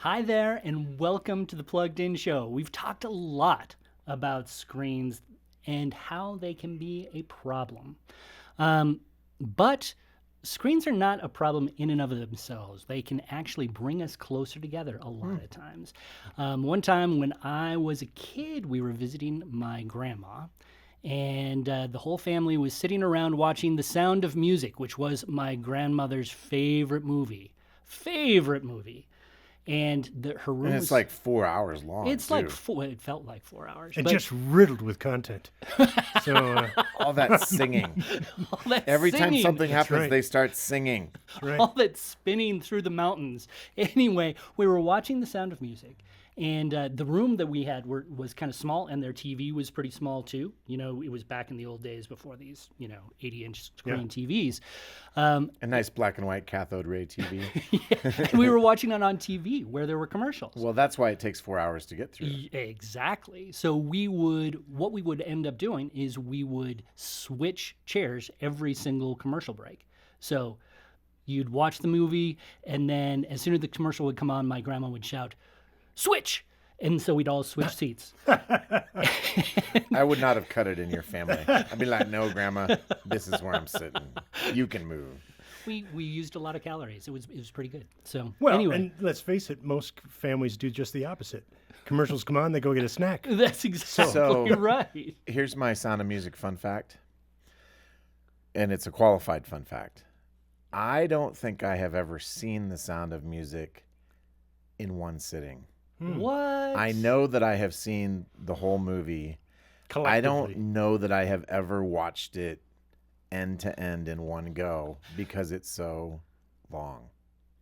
Hi there, and welcome to the Plugged In Show. We've talked a lot about screens and how they can be a problem. But screens are not a problem in and of themselves. They can actually bring us closer together a lot of times. One time when I was a kid, we were visiting my grandma, and the whole family was sitting around watching The Sound of Music, which was my grandmother's favorite movie. And her room And was it's like 4 hours long. it's too. like it felt like 4 hours. And but just riddled with content. So, all that singing. all that Every time singing, something happens, right. they start singing. right. all that spinning through the mountains. Anyway, we were watching The Sound of Music, and the room that we had was kind of small, and their TV was pretty small too. You know, it was back in the old days before these, 80-inch screen TVs. A nice black and white cathode ray TV. And we were watching it on TV where there were commercials. Well, that's why it takes 4 hours to get through. Exactly. So what we would end up doing is we would switch chairs every single commercial break. So you'd watch the movie, and then as soon as the commercial would come on, my grandma would shout, "Switch!" And so we'd all switch seats. I would not have cut it in your family. I'd be like, no, Grandma, this is where I'm sitting. You can move. We used a lot of calories. It was pretty good. So Well, anyway, and let's face it, most families do just the opposite. Commercials come on, they go get a snack. that's exactly So- right. Here's my Sound of Music fun fact. And it's a qualified fun fact. I don't think I have ever seen The Sound of Music in one sitting. What? I know that I have seen the whole movie. I don't know that I have ever watched it end to end in one go because it's so long.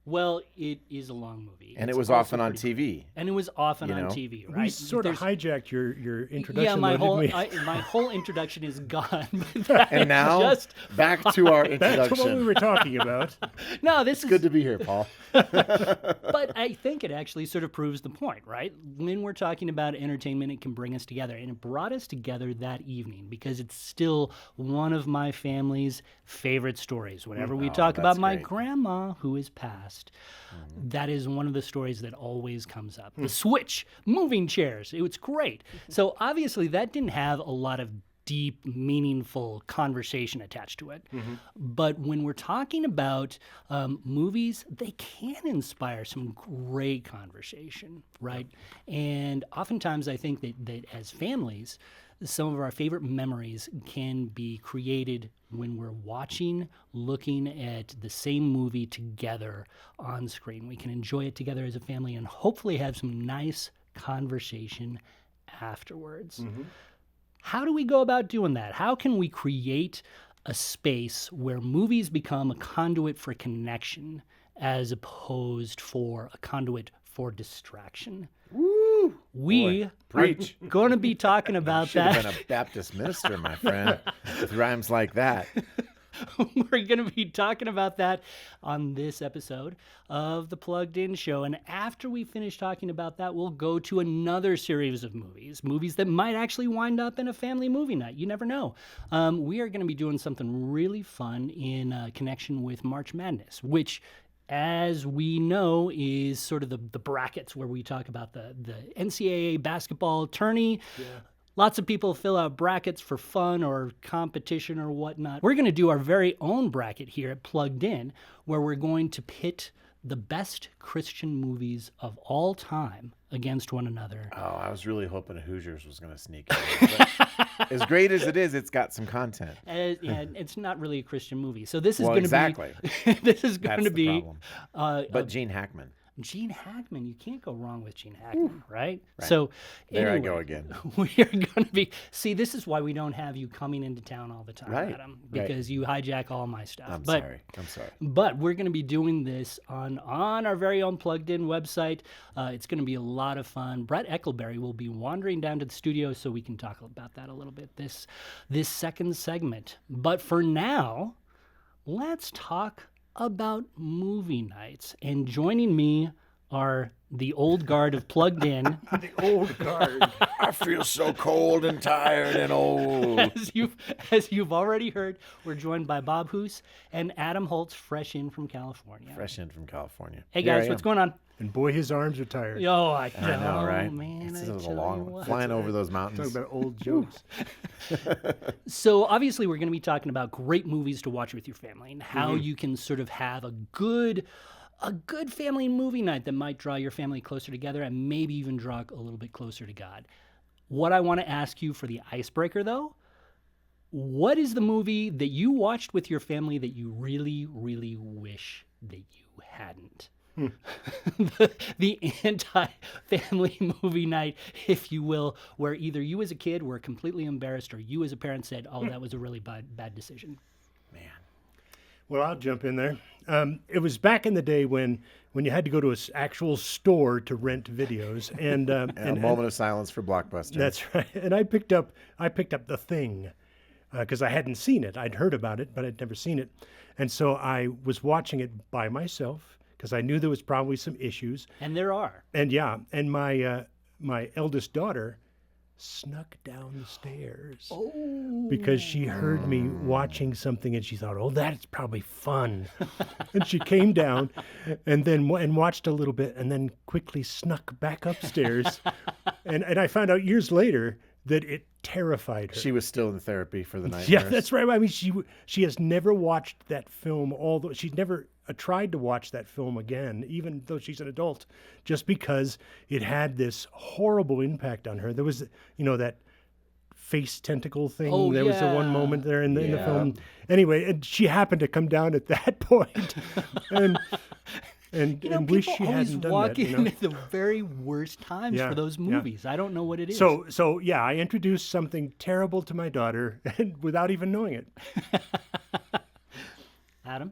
Well, it is a long movie. And It's it was also often on pretty- TV. And it was often You on know? TV, right? We sort of There's- hijacked your introduction. Yeah, my though, didn't whole we? my whole introduction is gone. But that And is now, just back to our Back to what we introduction. were talking about. no, this is Good to be here, Paul. but I think it actually sort of proves the point, right? When we're talking about entertainment, it can bring us together. And it brought us together that evening because it's still one of my family's favorite stories. Whenever we talk about that's my great. grandma who is passed, that is one of the stories that always comes up. The switch, moving chairs, it was great. So obviously that didn't have a lot of deep, meaningful conversation attached to it. But when we're talking about movies, they can inspire some great conversation, right? And oftentimes I think that as families, some of our favorite memories can be created when we're looking at the same movie together on screen. We can enjoy it together as a family and hopefully have some nice conversation afterwards. How do we go about doing that? How can we create a space where movies become a conduit for connection as opposed for a conduit for distraction? Woo! We Boy, preach. are going to be talking about Should have that. been a Baptist minister, my friend, with rhymes like that. We're going to be talking about that on this episode of the Plugged In Show. And after we finish talking about that, we'll go to another series of movies that might actually wind up in a family movie night. You never know. We are going to be doing something really fun in connection with March Madness, which, as we know, is sort of the brackets where we talk about the NCAA basketball tourney. Lots of people fill out brackets for fun or competition or whatnot. We're going to do our very own bracket here at Plugged In, where we're going to pit the best Christian movies of all time against one another. Oh, I was really hoping Hoosiers was going to sneak in. But as great as it is, it's got some content. And it's not really a Christian movie. So this is Well, going to exactly. be this is going That's to the be problem. But Gene Hackman. Gene Hackman. You can't go wrong with Gene Hackman, right? Right. So There I anyway, go again. We are going to be. See, this is why we don't have you coming into town all the time, Right, Adam, right. because you hijack all my stuff. I'm but, sorry. I'm sorry. But we're going to be doing this on our very own Plugged In website. It's going to be a lot of fun. Bret Eckelberry will be wandering down to the studio so we can talk about that a little bit this second segment. But for now, let's talk about movie nights. And joining me are the old guard of Plugged In. The old guard. I feel so cold and tired and old. As you've already heard, we're joined by Bob Hoos and Adam Holtz, fresh in from California. Fresh in from California. Hey Here I guys, what's am. going on? And boy, his arms are tired. Oh, I know, right? Man, This I is a tell long you one. what. Flying over those Talking mountains. about old jokes. So obviously we're going to be talking about great movies to watch with your family and how Mm-hmm. you can sort of have a good family movie night that might draw your family closer together and maybe even draw a little bit closer to God. What I want to ask you for the icebreaker though, what is the movie that you watched with your family that you really, really wish that you hadn't? the anti-family movie night, if you will, where either you as a kid were completely embarrassed or you as a parent said, oh, that was a really bad decision. Man. Well, I'll jump in there. It was back in the day when you had to go to an actual store to rent videos, and A moment of silence for Blockbuster. that's right. And I picked up The Thing because I hadn't seen it. I'd heard about it, but I'd never seen it, and so I was watching it by myself because I knew there was probably some issues. And there are. And and my eldest daughter snuck down the stairs because she heard me watching something and she thought, oh, that's probably fun. And she came down and watched a little bit and then quickly snuck back upstairs. and I found out years later that it terrified her. She was still in therapy for the nightmares. Yeah, that's right. I mean, she has never watched that film, although she's never tried to watch that film again, even though she's an adult, just because it had this horrible impact on her. There was, that face tentacle thing. Oh, There was the one yeah. moment there in the film. Anyway, and she happened to come down at that point, and wish people she always hadn't done walk that. in at the very worst times Yeah, for those yeah. movies. I don't know what it is. So yeah, I introduced something terrible to my daughter, and without even knowing it. Adam?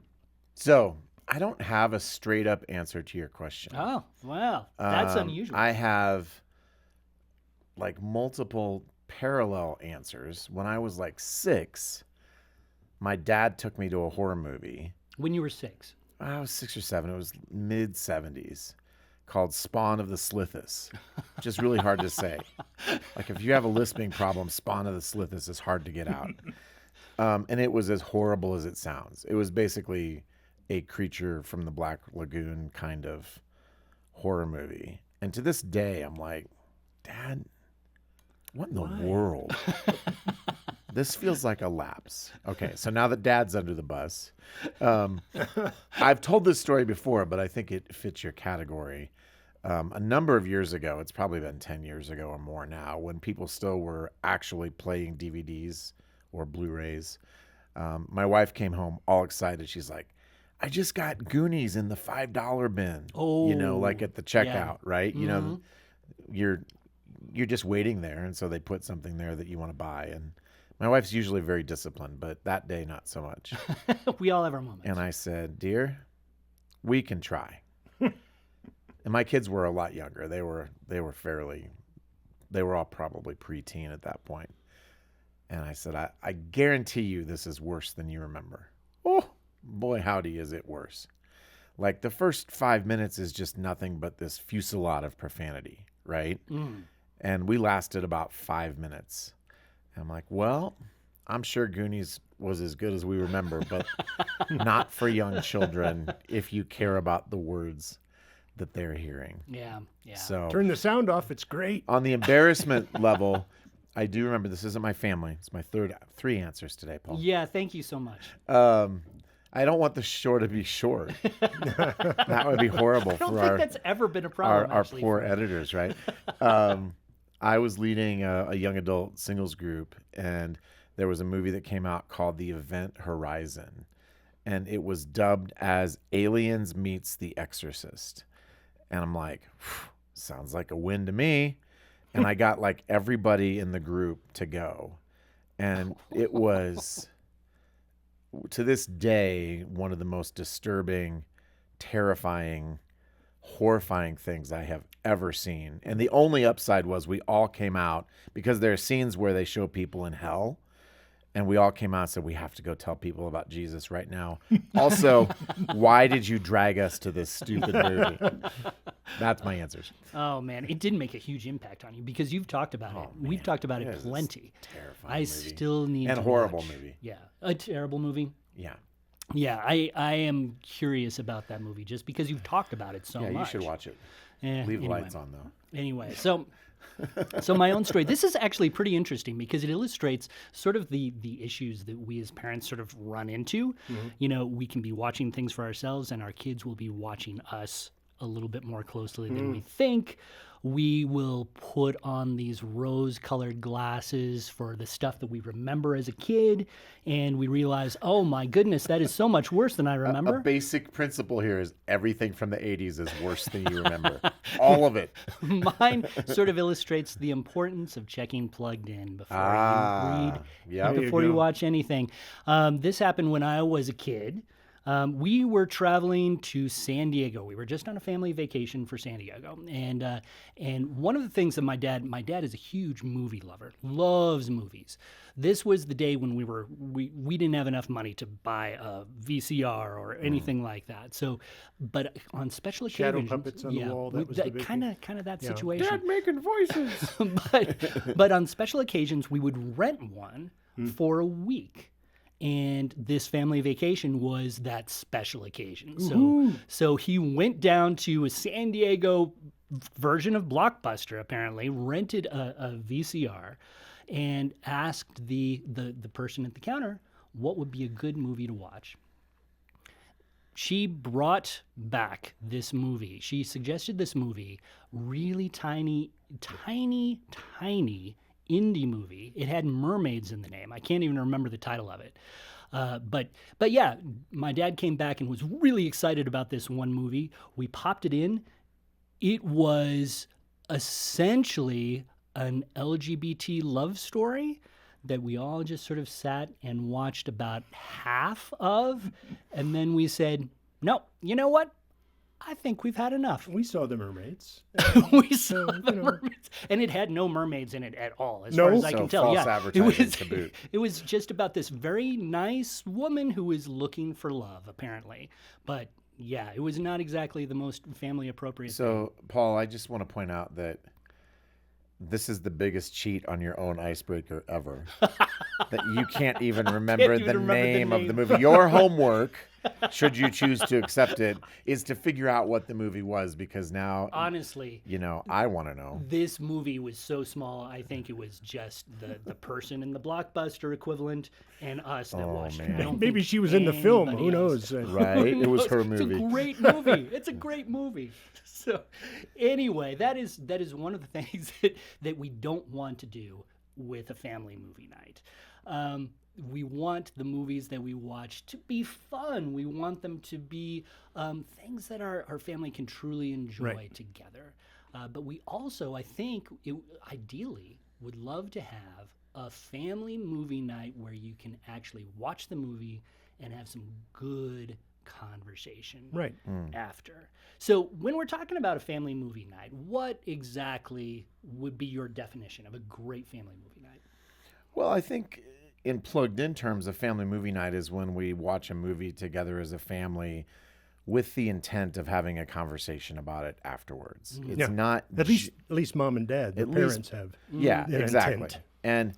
So, I don't have a straight up answer to your question. Oh, wow. That's unusual. I have like multiple parallel answers. When I was like 6, my dad took me to a horror movie. When you were 6. I was 6 or 7. It was mid 70s, called Spawn of the Slithus, which is really hard to say. Like if you have a lisping problem, Spawn of the Slithus is hard to get out. And it was as horrible as it sounds. It was basically a creature from the Black Lagoon kind of horror movie. And to this day, I'm like, Dad, what in the world? This feels like a lapse. Okay, so now that Dad's under the bus, I've told this story before, but I think it fits your category. A number of years ago, it's probably been 10 years ago or more now, when people still were actually playing DVDs or Blu-rays, my wife came home all excited. She's like, I just got Goonies in the $5 bin. Oh, Like at the checkout, yeah. right? You're just waiting there, and so they put something there that you want to buy. And my wife's usually very disciplined, but that day not so much. We all have our moments. And I said, dear, we can try. And my kids were a lot younger. They were all probably preteen at that point. And I said, I guarantee you this is worse than you remember. Oh, boy, howdy, is it worse. Like the first 5 minutes is just nothing but this fusillade of profanity, right? And we lasted about 5 minutes. And I'm like, well, I'm sure Goonies was as good as we remember, but not for young children if you care about the words that they're hearing. Yeah. So Turn the sound off. It's great. on the embarrassment level, I do remember this isn't my family. It's my three answers today, Paul. Yeah, thank you so much. I don't want the short to be short. That would be horrible I don't for think that's ever been a problem, our actually. poor editors, right? I was leading a young adult singles group, and there was a movie that came out called The Event Horizon, and it was dubbed as Aliens Meets The Exorcist. And I'm like, sounds like a win to me. And I got like everybody in the group to go. And it was, to this day, one of the most disturbing, terrifying, horrifying things I have ever seen. And the only upside was we all came out, because there are scenes where they show people in hell. And we all came out and said, we have to go tell people about Jesus right now. Also, why did you drag us to this stupid movie? That's my answers. Oh, man. It didn't make a huge impact on you because you've talked about it. Man. We've talked about It it is plenty. Terrifying I movie. still need And to horrible watch. movie. Yeah. A terrible movie. Yeah. Yeah, I am curious about that movie just because you've talked about it so Yeah, much. you should watch it. Eh, Leave the anyway. lights on, though. Anyway, so my own story. This is actually pretty interesting because it illustrates sort of the issues that we as parents sort of run into. You know, we can be watching things for ourselves, and our kids will be watching us a little bit more closely than we think. We will put on these rose-colored glasses for the stuff that we remember as a kid, and we realize, oh my goodness, that is so much worse than I remember. A basic principle here is everything from the 80s is worse than you remember. All of it. Mine sort of illustrates the importance of checking plugged in before you read, yeah. and before you watch anything. This happened when I was a kid. We were traveling to San Diego. We were just on a family vacation for San Diego, and one of the things that my dad is a huge movie lover, loves movies. This was the day when we didn't have enough money to buy a VCR or anything like that. So, but on special Shadow occasions, puppets on the wall, that was the big kind of that situation. Dad making voices. but on special occasions, we would rent one for a week. And this family vacation was that special occasion. So he went down to a San Diego version of Blockbuster, apparently, rented a VCR, and asked the person at the counter what would be a good movie to watch. She brought back this movie. She suggested this movie, really tiny indie movie. It had mermaids in the name. I can't even remember the title of it. But yeah, my dad came back and was really excited about this one movie. We popped it in. It was essentially an LGBT love story that we all just sort of sat and watched about half of. And then we said, no, you know what? I think we've had enough. We saw the mermaids. We saw the mermaids, and it had no mermaids in it at all, as far as I can tell. False Yeah, advertising to boot. It was just about this very nice woman who was looking for love, apparently. But yeah, it was not exactly the most family appropriate. So, Paul, I just want to point out that this is the biggest cheat on your own icebreaker ever. That you can't even remember even the remember the name of name. the movie. Your homework, should you choose to accept it, is to figure out what the movie was, because now, Honestly, you know, I want to know. this movie was so small, I think it was just the person in the Blockbuster equivalent and us that watched it. man. I don't Maybe think she was in the film. anybody Who else. knows? Right? It was her It's a movie. great movie. It's a great movie. So anyway, that is one of the things that we don't want to do with a family movie night. We want the movies that we watch to be fun. We want them to be things that our family can truly enjoy together. But we also, I think, ideally would love to have a family movie night where you can actually watch the movie and have some good conversation Right. after. So when we're talking about a family movie night, what exactly would be your definition of a great family movie night? Well, I think in plugged in terms, a family movie night is when we watch a movie together as a family with the intent of having a conversation about it afterwards. It's Yeah. not At least mom and dad, the At least- parents have. yeah, their exactly. intent. And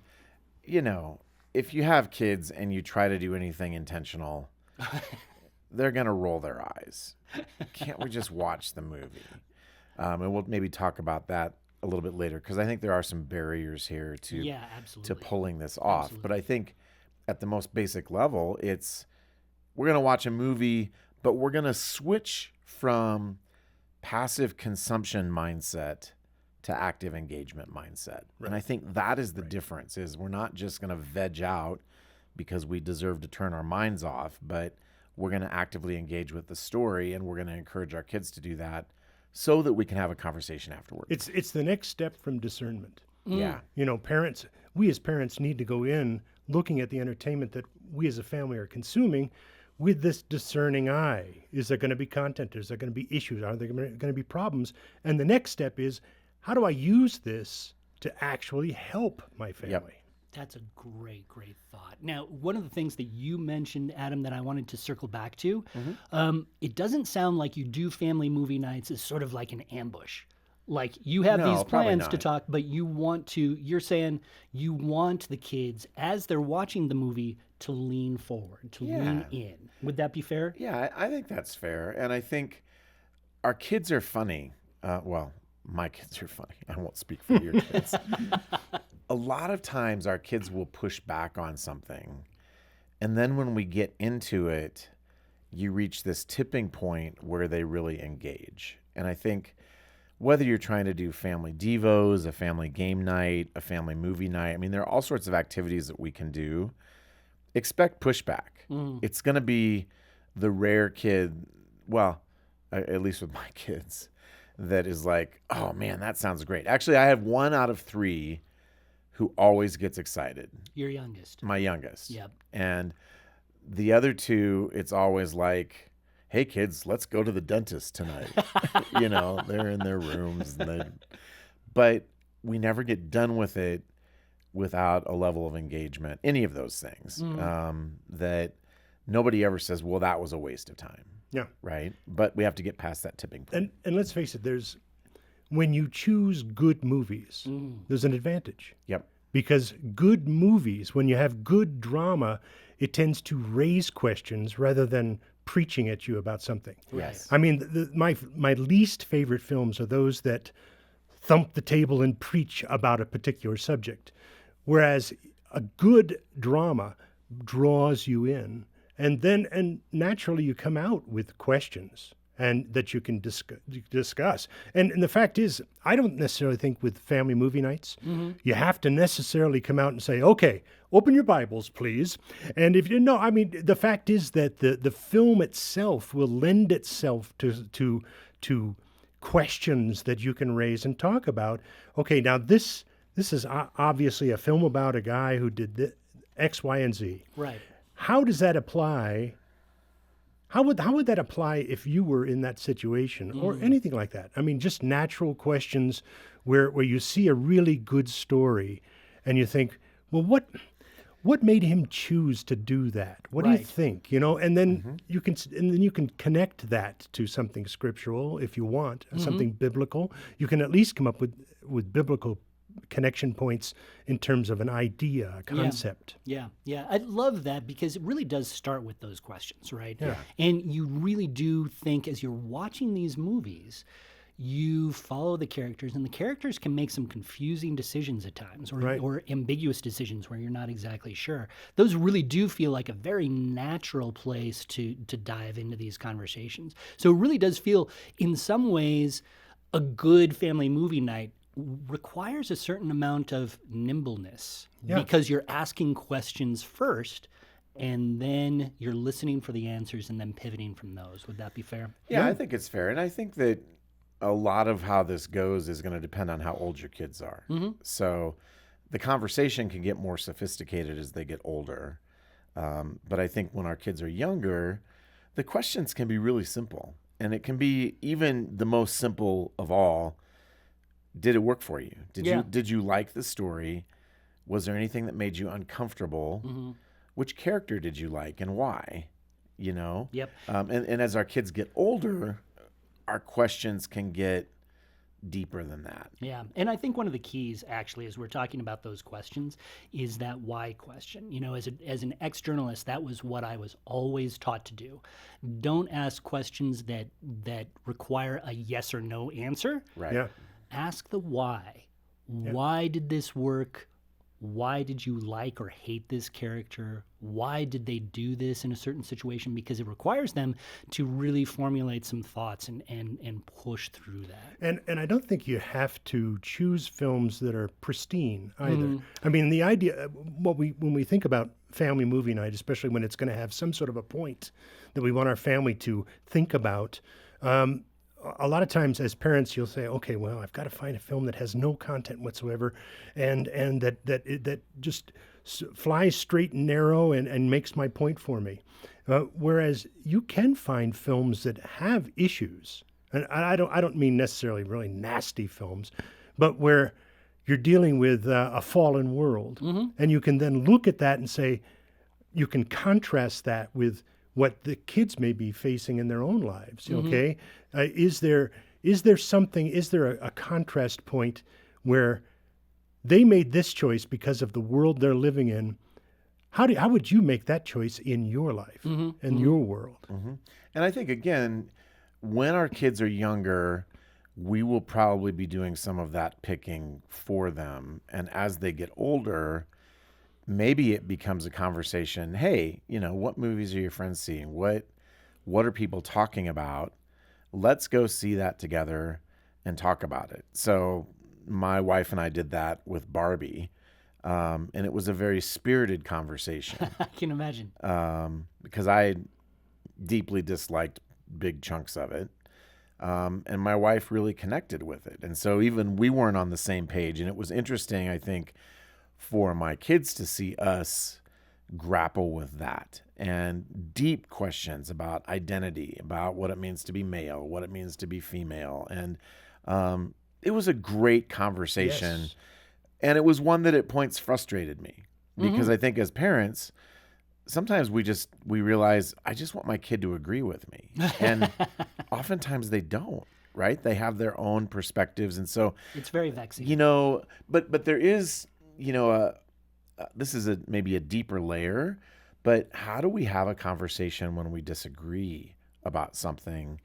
you know, if you have kids and you try to do anything intentional, they're gonna roll their eyes. Can't we just watch the movie? And we'll maybe talk about that a little bit later, because I think there are some barriers here to Yeah, absolutely. pulling this off. But I think at the most basic level, it's we're going to watch a movie, but we're going to switch from passive consumption mindset to active engagement mindset. And I think that is the difference, is we're not just going to veg out because we deserve to turn our minds off, but we're going to actively engage with the story, and we're going to encourage our kids to do that so that we can have a conversation afterward. It's the next step from discernment. Yeah. You know, we as parents need to go in looking at the entertainment that we as a family are consuming with this discerning eye. Is there going to be content? Is there going to be issues? Are there going to be problems? And the next step is, how do I use this to actually help my family? That's a great, great thought. Now, one of the things that you mentioned, Adam, that I wanted to circle back to, it doesn't sound like you do family movie nights as sort of like an ambush. Like you have No, these probably plans to not. talk, but you're saying you want the kids, as they're watching the movie, to lean forward, to lean in. Would that be fair? Yeah, I think that's fair. And I think our kids are funny. Well, my kids are funny. I won't speak for your kids. A lot of times our kids will push back on something. And then when we get into it, you reach this tipping point where they really engage. And I think whether you're trying to do family devos, a family game night, a family movie night, I mean, there are all sorts of activities that we can do. Expect pushback. It's going to be the rare kid, well, at least with my kids, that is like, oh man, that sounds great. Actually, I have 1 out of 3 who always gets excited. Your youngest. My youngest. Yep. And the other 2, it's always like, hey kids, let's go to the dentist tonight. They're in their rooms. But we never get done with it without a level of engagement, any of those things, that nobody ever says, well, that was a waste of time. Yeah. Right. But we have to get past that tipping point. And let's face it, when you choose good movies, there's an advantage. Yep. Because good movies, when you have good drama, it tends to raise questions rather than preaching at you about something. Yes. I mean, my least favorite films are those that thump the table and preach about a particular subject, whereas a good drama draws you in, and naturally you come out with questions and that you can discuss. And the fact is, I don't necessarily think with family movie nights, you have to necessarily come out and say, okay, open your Bibles, please. And if you know, I mean, the fact is that the film itself will lend itself to questions that you can raise and talk about. Okay, now this is obviously a film about a guy who did X, Y, and Z. Right. How does that apply? How would that apply if you were in that situation or anything like that? I mean, just natural questions where you see a really good story and you think, well, what made him choose to do that? What do you think? And then you can connect that to something scriptural if you want, something biblical. You can at least come up with biblical connection points in terms of an idea, a concept. Yeah. I love that because it really does start with those questions, right? Yeah. And you really do think as you're watching these movies, you follow the characters, and the characters can make some confusing decisions at times, or ambiguous decisions where you're not exactly sure. Those really do feel like a very natural place to dive into these conversations. So it really does feel, in some ways, a good family movie night requires a certain amount of nimbleness because you're asking questions first and then you're listening for the answers and then pivoting from those. Would that be fair? Yeah, I think it's fair. And I think that a lot of how this goes is going to depend on how old your kids are. So the conversation can get more sophisticated as they get older. But I think when our kids are younger, the questions can be really simple. And it can be even the most simple of all. Did it work for you? Did you like the story? Was there anything that made you uncomfortable? Which character did you like and why? Yep. And as our kids get older, our questions can get deeper than that. Yeah. And I think one of the keys, actually, as we're talking about those questions, is that why question. As an ex-journalist, that was what I was always taught to do. Don't ask questions that require a yes or no answer. Right. Yeah. Ask the why. Why did this work? Why did you like or hate this character? Why did they do this in a certain situation? Because it requires them to really formulate some thoughts and push through that. And I don't think you have to choose films that are pristine either. I mean, the idea, when we think about family movie night, especially when it's going to have some sort of a point that we want our family to think about, a lot of times as parents, you'll say, okay, well, I've got to find a film that has no content whatsoever and that just flies straight and narrow and makes my point for me. Whereas you can find films that have issues. And I don't mean necessarily really nasty films, but where you're dealing with a fallen world. And you can then look at that and say, you can contrast that with what the kids may be facing in their own lives. Okay, is there a contrast point where they made this choice because of the world they're living in? How would you make that choice in your life and your world? And I think, again, when our kids are younger, we will probably be doing some of that picking for them. And as they get older, maybe it becomes a conversation. Hey, what movies are your friends seeing? What are people talking about? Let's go see that together and talk about it. So my wife and I did that with Barbie. And it was a very spirited conversation. I can imagine. Because I deeply disliked big chunks of it. And my wife really connected with it. And so even we weren't on the same page. And it was interesting, I think, for my kids to see us grapple with that and deep questions about identity, about what it means to be male, what it means to be female. And it was a great conversation. Yes. And it was one that at points frustrated me because I think as parents, sometimes we realize I just want my kid to agree with me. And oftentimes they don't, right? They have their own perspectives. And so it's very vexing. But there is, this is maybe a deeper layer, but how do we have a conversation when we disagree about something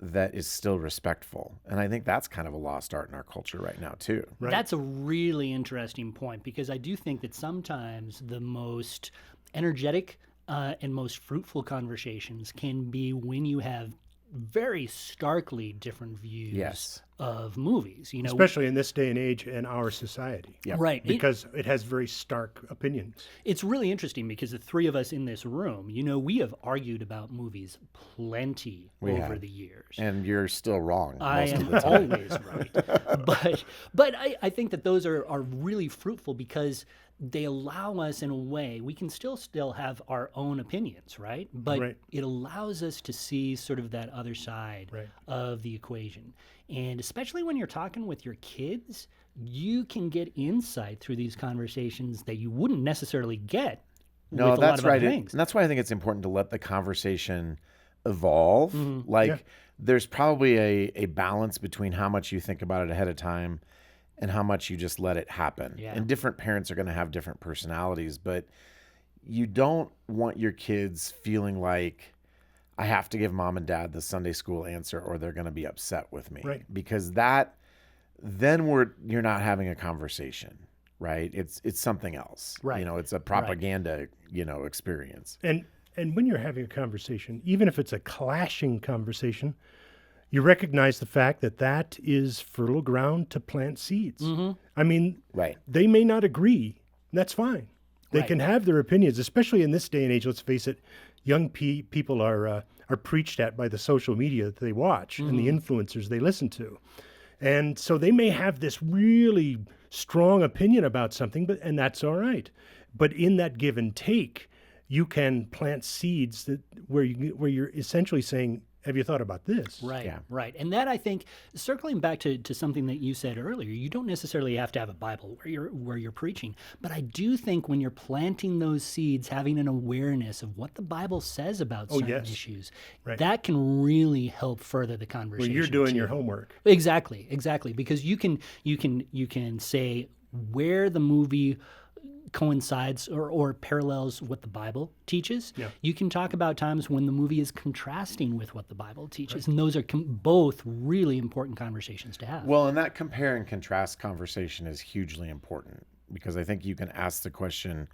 that is still respectful? And I think that's kind of a lost art in our culture right now too. Right. That's a really interesting point, because I do think that sometimes the most energetic and most fruitful conversations can be when you have very starkly different views of movies. Especially in this day and age in our society. Yep. Right. Because it has very stark opinions. It's really interesting because the three of us in this room, we have argued about movies plenty over the years. And you're still wrong. I am always right. But I think that those are really fruitful because they allow us, in a way, we can still have our own opinions, right? But it allows us to see sort of that other side of the equation. And especially when you're talking with your kids, you can get insight through these conversations that you wouldn't necessarily get with a lot of other things. And that's why I think it's important to let the conversation evolve. There's probably a balance between how much you think about it ahead of time and how much you just let it happen. Yeah. And different parents are going to have different personalities, but you don't want your kids feeling like I have to give mom and dad the Sunday school answer or they're going to be upset with me. Right. Because you're not having a conversation, right? It's something else. Right. It's a propaganda, experience. And when you're having a conversation, even if it's a clashing conversation, you recognize the fact that is fertile ground to plant seeds. I mean, they may not agree. That's fine. They can have their opinions, especially in this day and age. Let's face it, young people are preached at by the social media that they watch and the influencers they listen to. And so they may have this really strong opinion about something, and that's all right. But in that give and take, you can plant seeds where you're essentially saying, have you thought about this? Right, right. And that, I think, circling back to something that you said earlier, you don't necessarily have to have a Bible where you're preaching. But I do think when you're planting those seeds, having an awareness of what the Bible says about certain issues, that can really help further the conversation. Well, you're doing your homework. Exactly. Because you can say where the movie coincides or parallels what the Bible teaches. Yeah. You can talk about times when the movie is contrasting with what the Bible teaches. And those are both really important conversations to have. Well, and that compare and contrast conversation is hugely important because I think you can ask the question,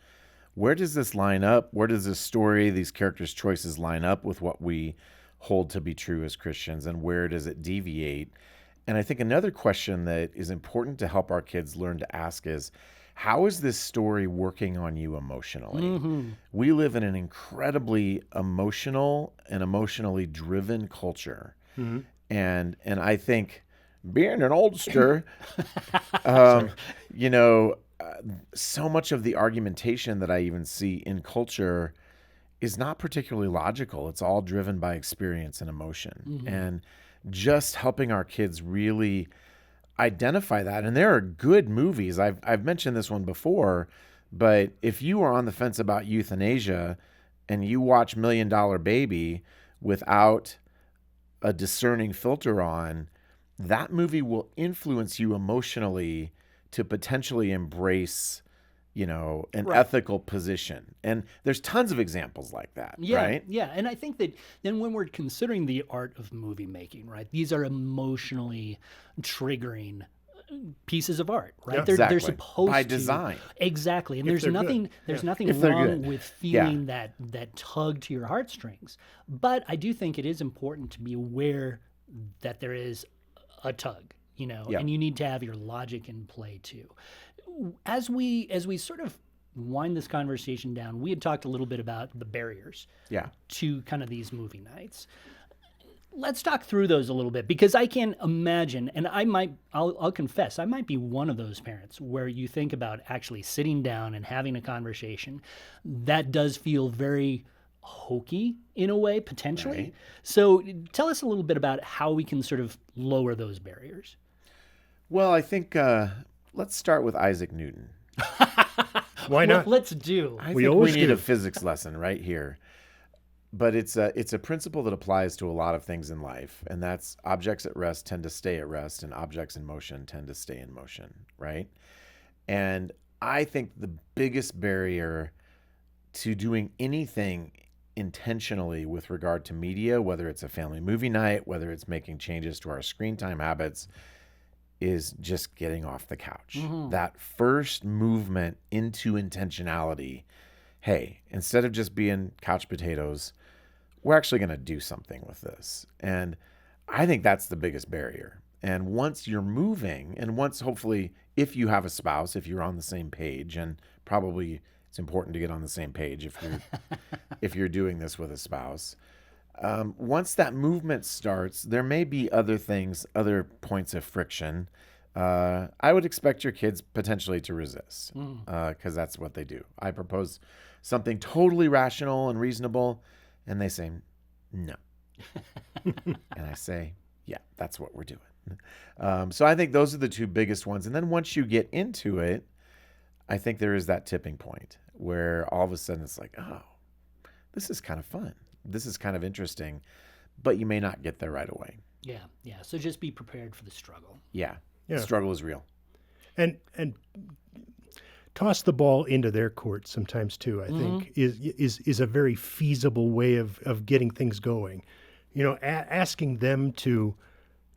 where does this line up? Where does this story, these characters' choices line up with what we hold to be true as Christians, and where does it deviate? And I think another question that is important to help our kids learn to ask is, how is this story working on you emotionally? We live in an incredibly emotional and emotionally driven culture. And I think being an oldster, so much of the argumentation that I even see in culture is not particularly logical. It's all driven by experience and emotion. And just helping our kids really identify that. And there are good movies. I've mentioned this one before, but if you are on the fence about euthanasia and you watch $1 Million Baby without a discerning filter on, that movie will influence you emotionally to potentially embrace, an ethical position. And there's tons of examples like that, right? Yeah. And I think that then when we're considering the art of movie making, right, these are emotionally triggering pieces of art, right? Yeah. They're Exactly. supposed By to. Design. Exactly. And If there's they're nothing good. there's Yeah. nothing If they're wrong good. with feeling that tug to your heartstrings. But I do think it is important to be aware that there is a tug, and you need to have your logic in play too. As we sort of wind this conversation down, we had talked a little bit about the barriers to kind of these movie nights. Let's talk through those a little bit, because I can imagine, and I'll confess, I might be one of those parents where you think about actually sitting down and having a conversation that does feel very hokey in a way, potentially. Right. So tell us a little bit about how we can sort of lower those barriers. Well, I think let's start with Isaac Newton. Why not? Let's do. I We think always we need do. a physics lesson right here. But it's a principle that applies to a lot of things in life, and that's objects at rest tend to stay at rest, and objects in motion tend to stay in motion, right? And I think the biggest barrier to doing anything intentionally with regard to media, whether it's a family movie night, whether it's making changes to our screen time habits, is just getting off the couch. Mm-hmm. That first movement into intentionality. Hey, instead of just being couch potatoes, we're actually going to do something with this. And I think that's the biggest barrier. And once you're moving, and once hopefully, if you have a spouse, if you're on the same page, and probably it's important to get on the same page if you're doing this with a spouse. Once that movement starts, there may be other things, other points of friction. I would expect your kids potentially to resist, because that's what they do. I propose something totally rational and reasonable, and they say, no. And I say, yeah, that's what we're doing. So I think those are the two biggest ones. And then once you get into it, I think there is that tipping point where all of a sudden it's like, oh, this is kind of fun. This is kind of interesting, but you may not get there right away. Yeah. So just be prepared for the struggle. Yeah. Yeah. The struggle is real. And toss the ball into their court sometimes too, I think is a very feasible way of getting things going. Asking them to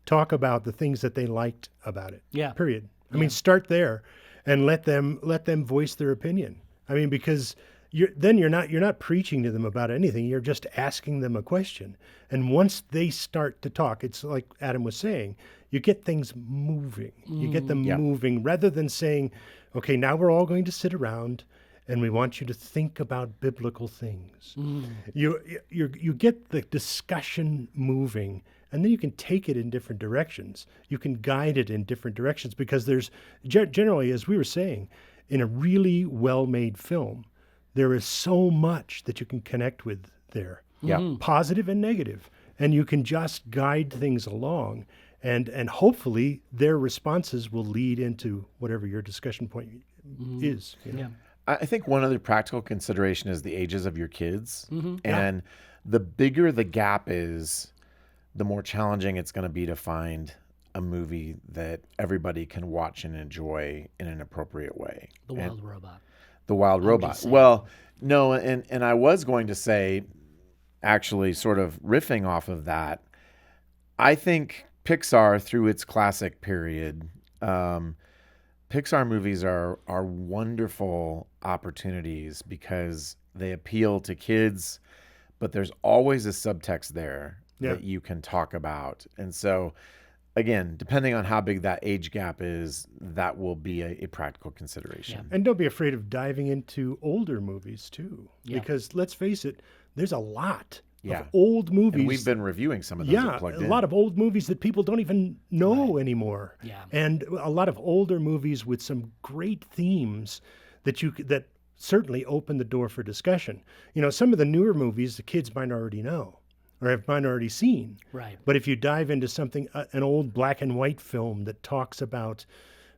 talk about the things that they liked about it. Yeah. Period. I mean, start there and let them voice their opinion. I mean, because you're not preaching to them about anything. You're just asking them a question. And once they start to talk, it's like Adam was saying, you get things moving. You get them moving rather than saying, okay, now we're all going to sit around and we want you to think about biblical things. You get the discussion moving, and then you can take it in different directions. You can guide it in different directions, because there's generally, as we were saying, in a really well-made film, there is so much that you can connect with there, positive and negative, and you can just guide things along, and hopefully their responses will lead into whatever your discussion point is. Yeah. I think one other practical consideration is the ages of your kids. And the bigger the gap is, the more challenging it's going to be to find a movie that everybody can watch and enjoy in an appropriate way. The Wild Robot. The Wild Robot. saying. Well, no, and I was going to say, actually sort of riffing off of that, I think Pixar, through its classic period, Pixar movies are wonderful opportunities because they appeal to kids, but there's always a subtext there that you can talk about. And so, again, depending on how big that age gap is, that will be a practical consideration. And don't be afraid of diving into older movies too, because let's face it, there's a lot of old movies. And we've been reviewing some of those at Plugged In. A lot of old movies that people don't even know anymore. Yeah. And a lot of older movies with some great themes that certainly open the door for discussion. Some of the newer movies the kids might already know, or have already seen. Right. But if you dive into something, an old black and white film that talks about,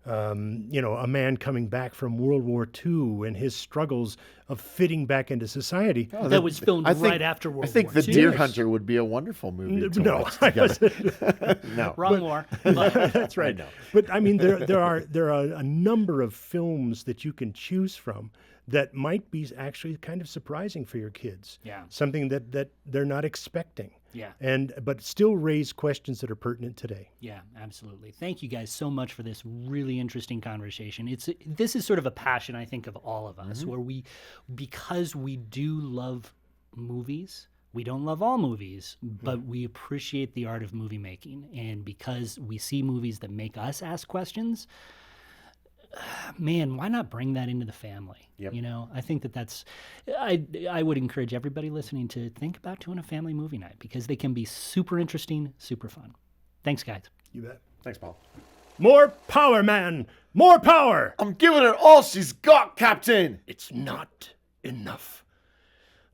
a man coming back from World War II and his struggles of fitting back into society. That was filmed right after World War II. I think The Deer Hunter would be a wonderful movie to watch together. No. Wrong war. That's right. But I mean, there are a number of films that you can choose from that might be actually kind of surprising for your kids. Yeah. Something that they're not expecting. Yeah. But still raise questions that are pertinent today. Yeah, absolutely. Thank you guys so much for this really interesting conversation. This is sort of a passion, I think, of all of us, where because we do love movies. We don't love all movies, but we appreciate the art of movie making. And because we see movies that make us ask questions, man, why not bring that into the family? Yep. I think I would encourage everybody listening to think about doing a family movie night because they can be super interesting, super fun. Thanks, guys. You bet. Thanks, Paul. More power, man! More power! I'm giving her all she's got, Captain! It's not enough.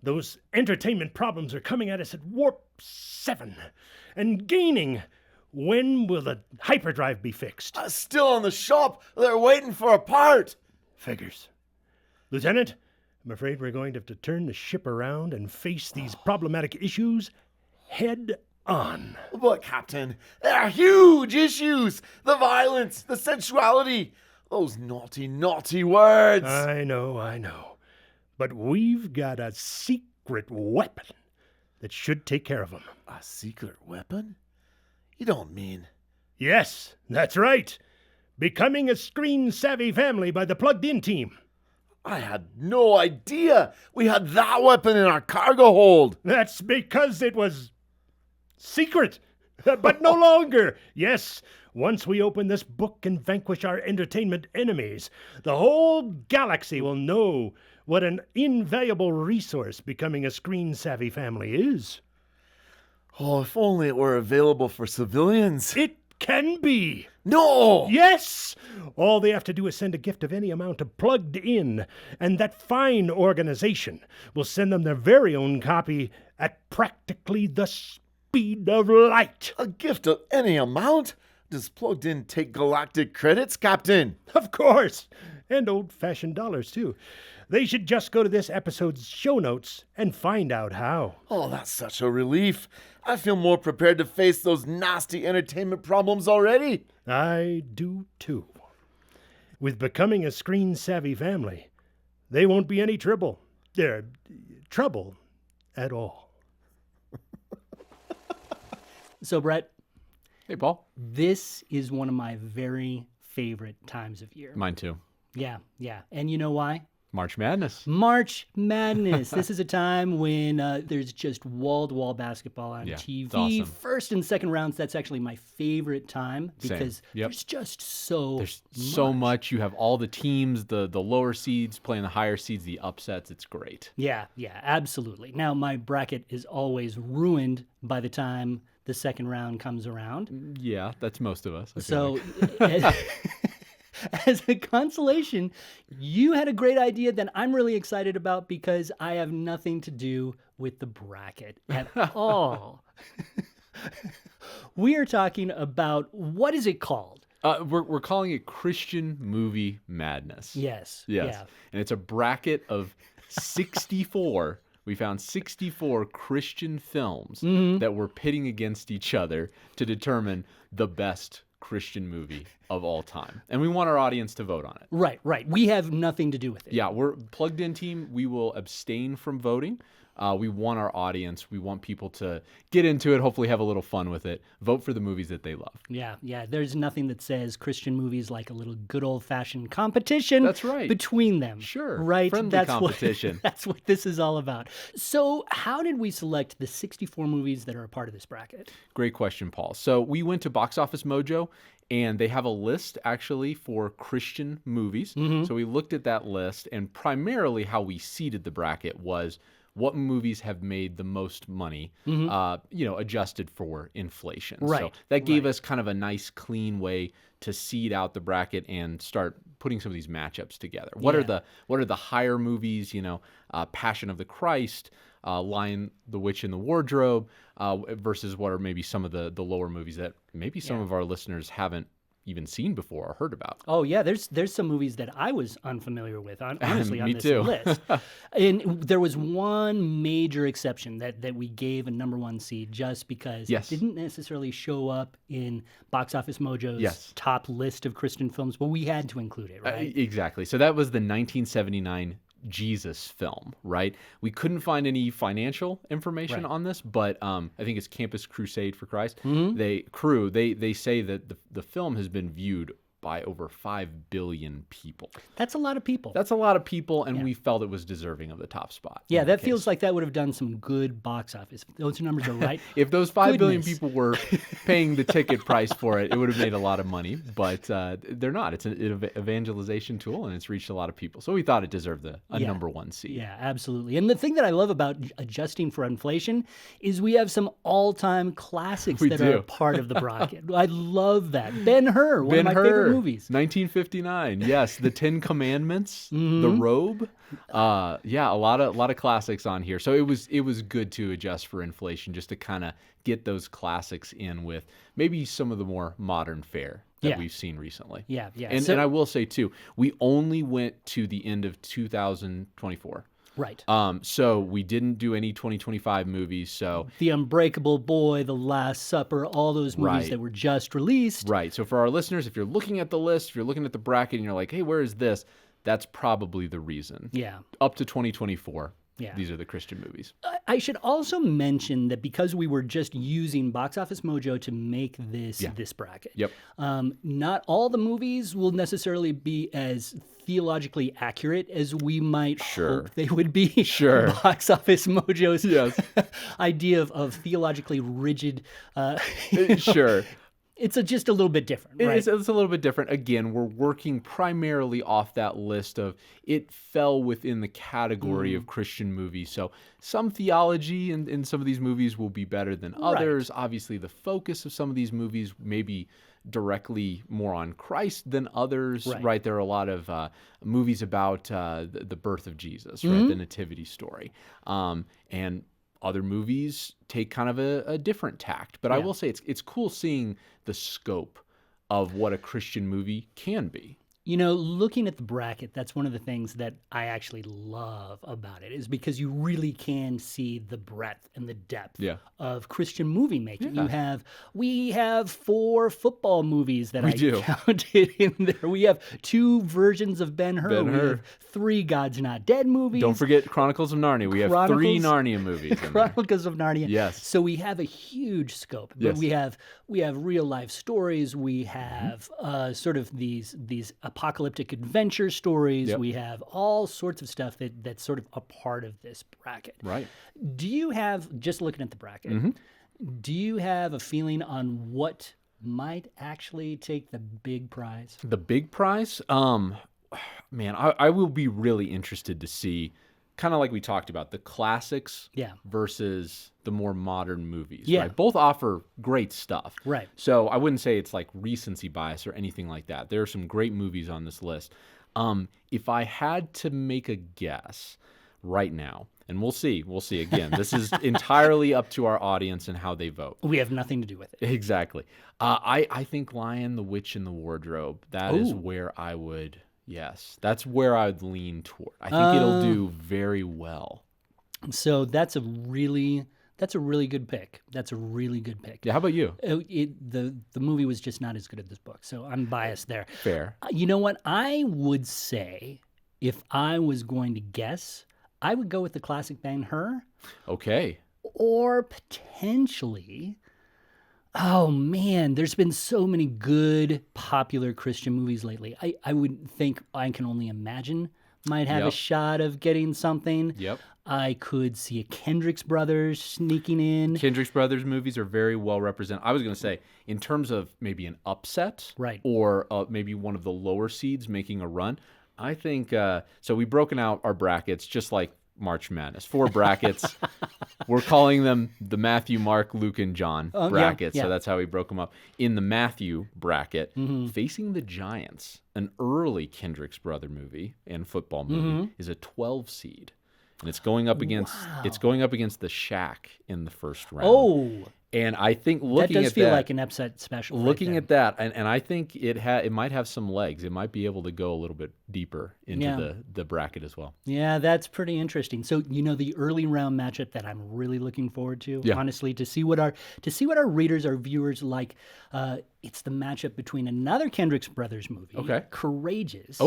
Those entertainment problems are coming at us at warp 7 and gaining. When will the hyperdrive be fixed? Still in the shop. They're waiting for a part. Figures. Lieutenant, I'm afraid we're going to have to turn the ship around and face these problematic issues head on. But, Captain, they're huge issues. The violence, the sensuality, those naughty, naughty words. I know. But we've got a secret weapon that should take care of them. A secret weapon? You don't mean... Yes, that's right. Becoming a screen-savvy family by the Plugged-In team. I had no idea we had that weapon in our cargo hold. That's because it was secret, but no longer. Yes, once we open this book and vanquish our entertainment enemies, the whole galaxy will know what an invaluable resource becoming a screen-savvy family is. Oh, if only it were available for civilians. It can be. No! Yes! All they have to do is send a gift of any amount to Plugged In, and that fine organization will send them their very own copy at practically the speed of light. A gift of any amount? Does Plugged In take galactic credits, Captain? Of course! And old-fashioned dollars, too. They should just go to this episode's show notes and find out how. Oh, that's such a relief. I feel more prepared to face those nasty entertainment problems already. I do, too. With becoming a screen-savvy family, they won't be any trouble at all. So, Brett. Hey, Paul. This is one of my very favorite times of year. Mine too. Yeah. And you know why? March Madness. March Madness. This is a time when there's just wall-to-wall basketball on Yeah, TV. it's awesome. First and second rounds, that's actually my favorite time because Yep. there's just so There's so much. You have all the teams, the lower seeds playing the higher seeds, the upsets. It's great. Yeah, absolutely. Now, my bracket is always ruined by the time the second round comes around. Yeah, that's most of us. I feel So... like. As a consolation, you had a great idea that I'm really excited about because I have nothing to do with the bracket at all. We are talking about, what is it called? We're calling it Christian Movie Madness. Yes. Yes. And it's a bracket of 64. We found 64 Christian films that we're pitting against each other to determine the best Christian movie of all time. And we want our audience to vote on it. Right. We have nothing to do with it. Yeah, we're Plugged In team. We will abstain from voting. We want our audience. We want people to get into it, hopefully have a little fun with it. Vote for the movies that they love. Yeah. There's nothing that says Christian movies like a little good old-fashioned competition. That's right. Between them. Sure. Right. Friendly competition. That's what this is all about. So how did we select the 64 movies that are a part of this bracket? Great question, Paul. So we went to Box Office Mojo, and they have a list actually for Christian movies. So we looked at that list, and primarily how we seeded the bracket was what movies have made the most money, adjusted for inflation. Right. So that gave us kind of a nice, clean way to seed out the bracket and start putting some of these matchups together. What are the higher movies? Passion of the Christ, Lion, the Witch, and the Wardrobe, versus what are maybe some of the lower movies that maybe some of our listeners haven't even seen before or heard about. Oh yeah, there's some movies that I was unfamiliar with, honestly, on Me this too. list. And there was one major exception that we gave a number one seed just because Yes. it didn't necessarily show up in Box Office Mojo's Yes. top list of Christian films, but we had to include it, right? Exactly. So that was the 1979 Jesus film, right? We couldn't find any financial information Right. on this, but I think it's Campus Crusade for Christ. Mm-hmm. They say that the film has been viewed by over 5 billion people. That's a lot of people. That's a lot of people, and we felt it was deserving of the top spot. Yeah, in that case. feels like that would have done some good box office. Those numbers are right. If those 5 billion Goodness. people were paying the ticket price for it, it would have made a lot of money, but they're not. It's an evangelization tool, and it's reached a lot of people. So we thought it deserved a Yeah. number one seed. Yeah, absolutely. And the thing that I love about adjusting for inflation is we have some all-time classics We that do. are part of the bracket. I love that. Ben-Hur, one of my Ben-Hur, favorite movies. 1959. Yes, the Ten Commandments, Mm-hmm. The Robe. Yeah, a lot of classics on here. So it was good to adjust for inflation, just to kind of get those classics in with maybe some of the more modern fare that Yeah. we've seen recently. Yeah, yeah. And, So- and I will say too, we only went to the end of 2024. Right. So we didn't do any 2025 movies. So The Unbreakable Boy, The Last Supper, all those movies Right. that were just released. right. So for our listeners, if you're looking at the list, if you're looking at the bracket and you're like, hey, where is this? That's probably the reason. Yeah. Up to 2024. Yeah. These are the Christian movies. I should also mention that because we were just using Box Office Mojo to make this bracket, Yep. not all the movies will necessarily be as theologically accurate as we might Sure. hope they would be. Sure. Box Office Mojo's Yes. idea of theologically rigid. Sure. It's just a little bit different, right? It's a little bit different. Again, we're working primarily off that list of it fell within the category of Christian movies. So some theology in some of these movies will be better than others. Obviously, the focus of some of these movies may be directly more on Christ than others, right? There are a lot of movies about the birth of Jesus, right? The nativity story. And other movies take kind of a different tact. But I will say it's cool seeing the scope of what a Christian movie can be. You know, looking at the bracket, that's one of the things that I actually love about it, is because you really can see the breadth and the depth of Christian movie making. We have 4 football movies that I counted in there. We have 2 versions of Ben-Hur. We have 3 God's Not Dead movies. Don't forget Chronicles of Narnia. We have 3 Narnia movies. In there. Chronicles of Narnia. Yes. So we have a huge scope. But we have real life stories. We have sort of these apocalyptic adventure stories. We have all sorts of stuff that's sort of a part of this bracket. Right. Do you have, just looking at the bracket, do you have a feeling on what might actually take the big prize? The big prize? Man, I will be really interested to see, kind of like we talked about, the classics versus the more modern movies. Yeah. Right? Both offer great stuff. Right. So I wouldn't say it's like recency bias or anything like that. There are some great movies on this list. If I had to make a guess right now, and we'll see again, this is entirely up to our audience and how they vote. We have nothing to do with it. Exactly. I think Lion, the Witch, and the Wardrobe, that is where I would... Yes, that's where I would lean toward. I think it'll do very well. So that's a really good pick. That's a really good pick. Yeah, how about you? The movie was just not as good as this book, so I'm biased there. Fair. You know what? I would say, if I was going to guess, I would go with the classic Ben-Hur. Okay. Or potentially... Oh man, there's been so many good popular Christian movies lately. I would think I Can Only Imagine might have a shot of getting something. Yep. I could see a Kendrick's Brothers sneaking in. Kendrick's Brothers movies are very well represented. I was going to say, in terms of maybe an upset, Right. or maybe one of the lower seeds making a run, I think, so we've broken out our brackets just like March Madness. 4 brackets. We're calling them the Matthew, Mark, Luke, and John brackets. yeah. So that's how we broke them up. In the Matthew bracket, Facing the Giants, an early Kendrick's Brother movie and football movie, is a 12 seed. and it's going up against the Shack in the first round. Oh, and I think that looking does at feel that, like an upset special. looking right at that, and I think it might have some legs. It might be able to go a little bit deeper into the bracket as well. yeah, that's pretty interesting. So the early round matchup that I'm really looking forward to, honestly, to see what our readers, our viewers like. It's the matchup between another Kendrick's Brothers movie, Courageous,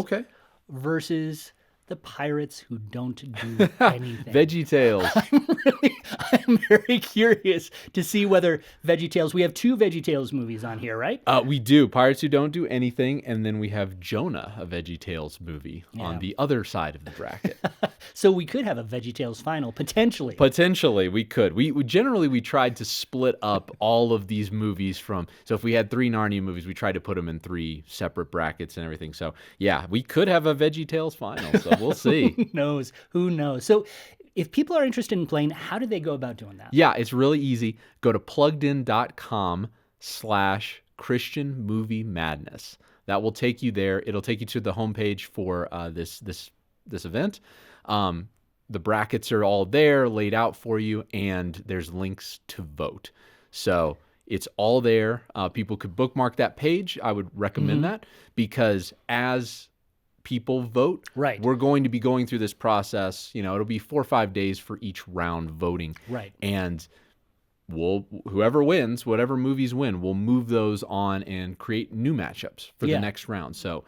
versus the pirates who don't do anything. VeggieTales. I'm very curious to see whether VeggieTales. We have 2 VeggieTales movies on here, right? We do. Pirates Who Don't Do Anything, and then we have Jonah, a VeggieTales movie, on the other side of the bracket. So we could have a VeggieTales final, potentially. Potentially, we could. We generally tried to split up all of these movies from. So if we had 3 Narnia movies, we tried to put them in 3 separate brackets and everything. So yeah, we could have a VeggieTales final. So we'll see. Who knows? So if people are interested in playing, how do they go about doing that? Yeah, it's really easy. Go to pluggedin.com/Christian Movie Madness. That will take you there. It'll take you to the homepage for this event. The brackets are all there, laid out for you, and there's links to vote. So it's all there. People could bookmark that page. I would recommend that, because as people vote, we're going to be going through this process. It'll be 4 or 5 days for each round voting. And whoever wins, whatever movies win, we'll move those on and create new matchups for the next round. So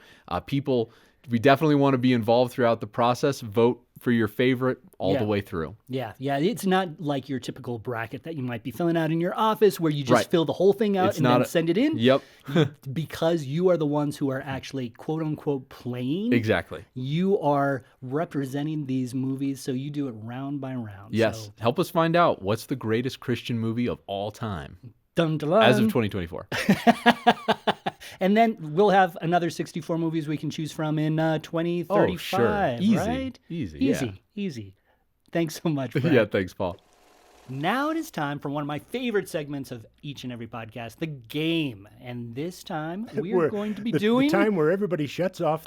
we definitely want to be involved throughout the process. Vote for your favorite all the way through. Yeah. It's not like your typical bracket that you might be filling out in your office where you just fill the whole thing out and then send it in. Yep. Because you are the ones who are actually quote unquote playing. Exactly. You are representing these movies, so you do it round by round. Yes. So, help us find out what's the greatest Christian movie of all time. Dun, dun, dun. As of 2024. And then we'll have another 64 movies we can choose from in 2035. Oh, sure. Easy. Right? Easy. Thanks so much, Brett. Yeah, thanks, Paul. Now it is time for one of my favorite segments of each and every podcast, the game. And this time we are going to be doing... The time where everybody shuts off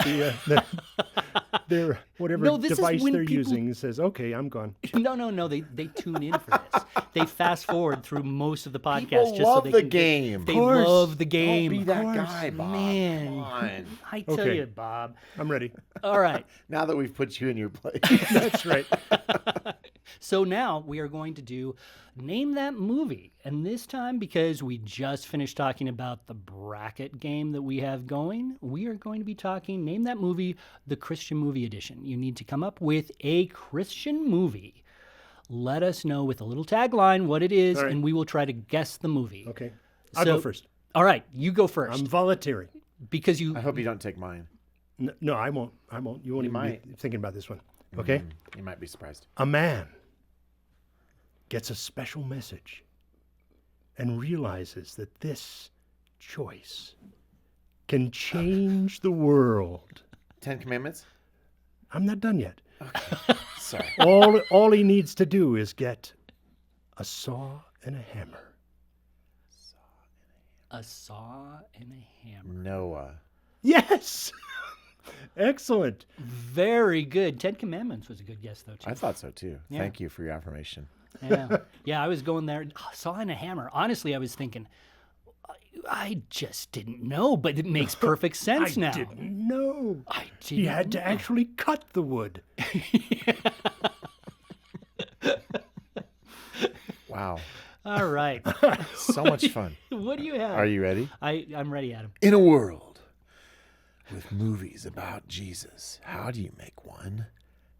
their whatever device they're using and says, okay, I'm gone. No. They tune in for this. They fast forward through most of the podcast. People just love so the game. They love the game. Don't be that guy, Bob. Man, Come on. I tell you, Bob. I'm ready. All right. Now that we've put you in your place. That's right. So now we are going to do Name That Movie. And this time, because we just finished talking about the bracket game that we have going, we are going to be talking Name That Movie, the Christian Movie Edition. You need to come up with a Christian movie. Let us know with a little tagline what it is, and we will try to guess the movie. Okay. I'll go first. All right, you go first. I'm volunteering. Because you... I hope you don't take mine. No, I won't. You won't even be thinking about this one. Okay? You might be surprised. A man gets a special message and realizes that this choice can change the world. 10 Commandments? I'm not done yet. Okay. Sorry. All he needs to do is get a saw and a hammer. A saw and a hammer. Noah. Yes! Excellent. Very good. 10 Commandments was a good guess, though, too. I thought so, too. Yeah. Thank you for your affirmation. Yeah, I was going there. Saw and a hammer. Honestly, I was thinking, I just didn't know, but it makes perfect sense now. I didn't know. He had to actually cut the wood. Wow. All right. So much fun. What do you have? Are you ready? I'm ready, Adam. In a world with movies about Jesus, how do you make one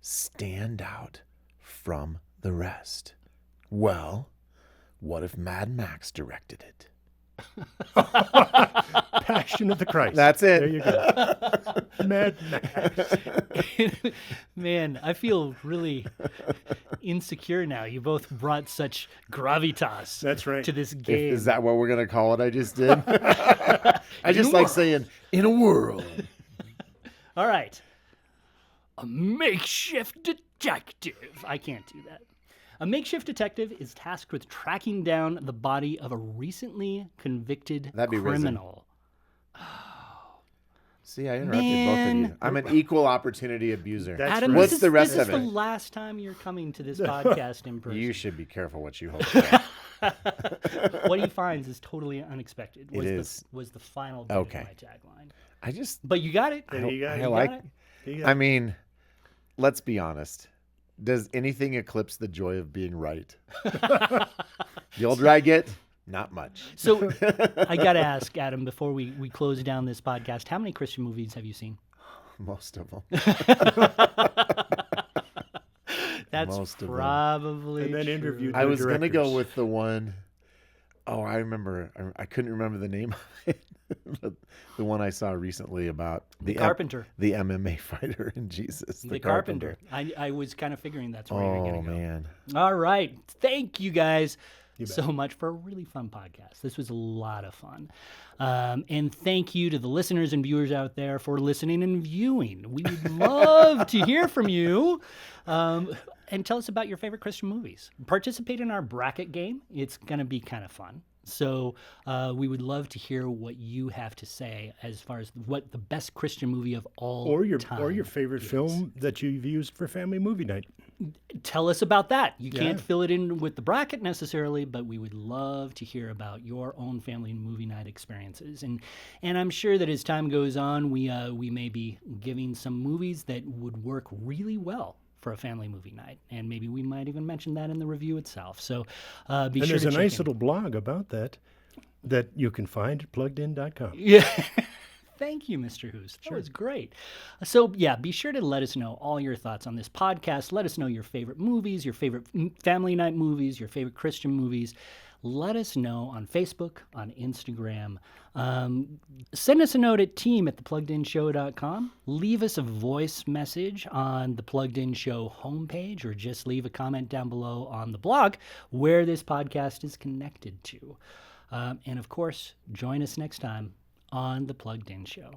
stand out from the rest? Well, what if Mad Max directed it? Passion of the Christ. That's it. There you go. Mad Max. Man, I feel really insecure now. You both brought such gravitas That's right. to this game. Is that what we're going to call it? I just did. I just like saying, in a world. All right. A makeshift detective. I can't do that. A makeshift detective is tasked with tracking down the body of a recently convicted That'd be criminal. See, I interrupted both of Man. you. I'm an equal opportunity abuser. That's Adam, right. What's this the is, rest this of is it? the last time you're coming to this podcast in person. You should be careful what you hope for. What he finds is totally unexpected. It is. Was the final bit Okay. of my tagline. I just, But you got it. There you go. I You like, got it. You got I mean, let's be honest. Does anything eclipse the joy of being right? The older I get, not much. So I got to ask, Adam, before we close down this podcast, how many Christian movies have you seen? Most of them. That's Most of them. probably And then true. interviewed I the was going to go directors. with the one, I remember, I couldn't remember the name of it, but the one I saw recently about The Carpenter. the MMA fighter in Jesus. The Carpenter. I was kind of figuring that's where you were Oh, going to go. man. All right. Thank you guys so much for a really fun podcast. This was a lot of fun. And thank you to the listeners and viewers out there for listening and viewing. We would love to hear from you. And tell us about your favorite Christian movies. Participate in our bracket game. It's going to be kind of fun. So we would love to hear what you have to say as far as what the best Christian movie of all time or your favorite is. film that you've used for family movie night. Tell us about that. You can't Yeah. fill it in with the bracket necessarily, but we would love to hear about your own family movie night experiences. And I'm sure that as time goes on, we may be giving some movies that would work really well for a family movie night, and maybe we might even mention that in the review itself. So be And sure there's to a check nice in. little blog about that you can find at pluggedin.com. Yeah. Thank you, Mr. Hoos. That was great. So, yeah, be sure to let us know all your thoughts on this podcast. Let us know your favorite movies, your favorite family night movies, your favorite Christian movies. Let us know on Facebook, on Instagram. Send us a note at team@thepluggedinshow.com. Leave us a voice message on the Plugged In Show homepage, or just leave a comment down below on the blog where this podcast is connected to. And, of course, join us next time on The Plugged In Show.